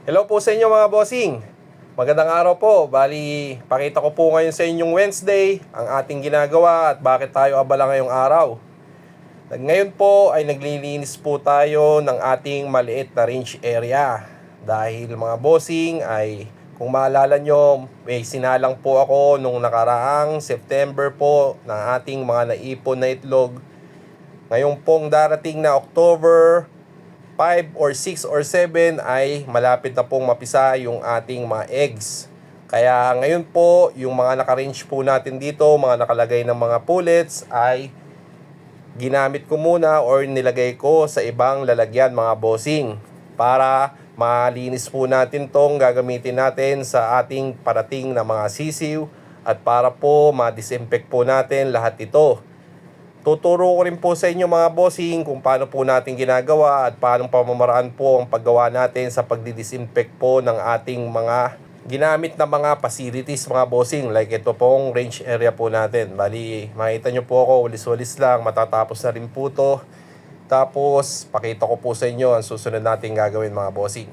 Hello po sa inyo mga bossing. Magandang araw po. Bali, pakita ko po ngayon sa inyong Wednesday ang ating ginagawa at bakit tayo abala ngayong araw. Ngayon po ay naglilinis po tayo ng ating maliit na range area. Dahil mga bossing ay kung maalala nyo, may sinalang po ako nung nakaraang September po ng ating mga naipon na itlog. Ngayon pong darating na October 5 or 6 or 7 ay malapit na pong mapisa yung ating mga eggs. Kaya ngayon po, yung mga naka-range po natin dito, mga nakalagay ng mga pullets ay ginamit ko muna or nilagay ko sa ibang lalagyan mga bossing para malinis po natin tong gagamitin natin sa ating parating na mga sisiw at para po ma-disinfect po natin lahat ito. Tuturo ko rin po sa inyo mga bossing kung paano po natin ginagawa at paano pamamaraan po ang paggawa natin sa pagdidisinfect po ng ating mga ginamit na mga facilities mga bossing. Like ito pong range area po natin. Bali, makita nyo po ako, walis-walis lang, matatapos na rin po to. Tapos, pakita ko po sa inyo ang susunod natin gagawin mga bossing.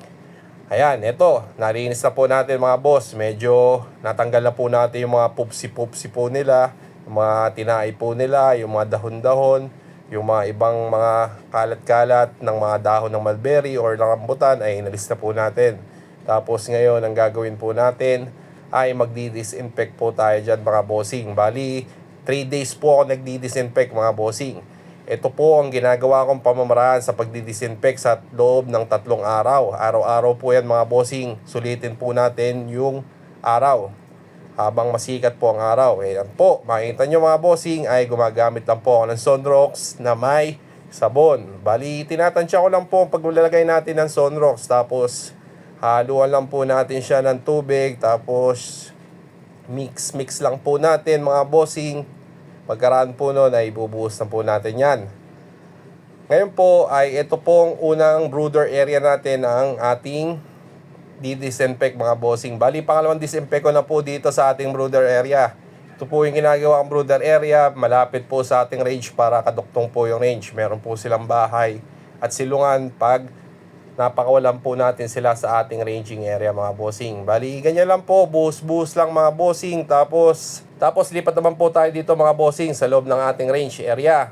Ayan, ito, nalinis na po natin mga boss. Medyo natanggal na po natin yung mga pupsi-pupsi po nila, yung mga tinaay po nila, yung mga dahon-dahon, yung mga ibang mga kalat-kalat ng mga dahon ng mulberry or ng rambutan ay inalis na po natin. Tapos ngayon, ang gagawin po natin ay magdi-disinfect po tayo dyan mga bossing. Bali, 3 days po ako nagdi-disinfect mga bossing. Ito po ang ginagawa kong pamamaraan sa pagdidisinfect sa loob ng 3 araw. Araw-araw po yan mga bossing. Sulitin po natin yung araw habang masikat po ang araw. Ayan po, makikita nyo mga bossing ay gumagamit lang po ako ng Sunrocks na may sabon. Bali, tinatansya ko lang po pag lalagay natin ng Sunrocks. Tapos, haluan lang po natin siya ng tubig. Tapos, mix lang po natin mga bossing. Pagkaraan po nun ay ibubuhos na po natin yan. Ngayon po ay ito pong unang brooder area natin ang ating di-disinfect mga bossing. Bali, pangalawang disinfect ko na po dito sa ating brooder area. Ito po yung ginagawa ang brooder area. Malapit po sa ating range para kaduktong po yung range. Meron po silang bahay at silungan pag napakawalan po natin sila sa ating ranging area mga bossing. Bali, ganyan lang po, buhos-buhos lang mga bossing. Tapos lipat naman po tayo dito mga bossing sa loob ng ating range area.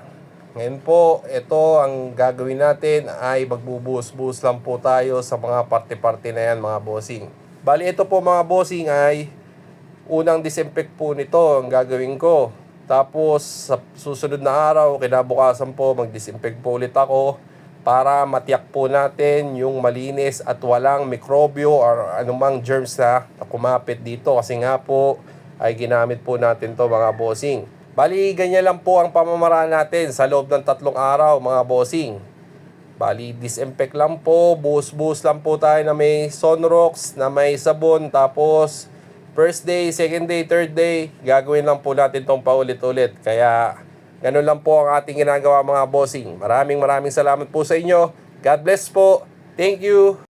Ngayon po, ito ang gagawin natin ay magbubuhos-buhos lang po tayo sa mga parte-parte na yan mga bossing. Bali, ito po mga bossing ay unang disinfect po nito ang gagawin ko. Tapos sa susunod na araw, kinabukasan po, mag-disinfect po ulit ako para matiyak po natin yung malinis at walang mikrobyo or anumang germs na kumapit dito. Kasi nga po ay ginamit po natin to mga bossing. Bali, ganyan lang po ang pamamaraan natin sa loob ng 3 araw mga bossing. Bali, disinfect lang po, buhos-buhos lang po tayo na may Sunrocks, na may sabon. Tapos, first day, second day, third day, gagawin lang po natin tong paulit-ulit. Kaya, ganun lang po ang ating ginagawa mga bossing. Maraming salamat po sa inyo. God bless po. Thank you.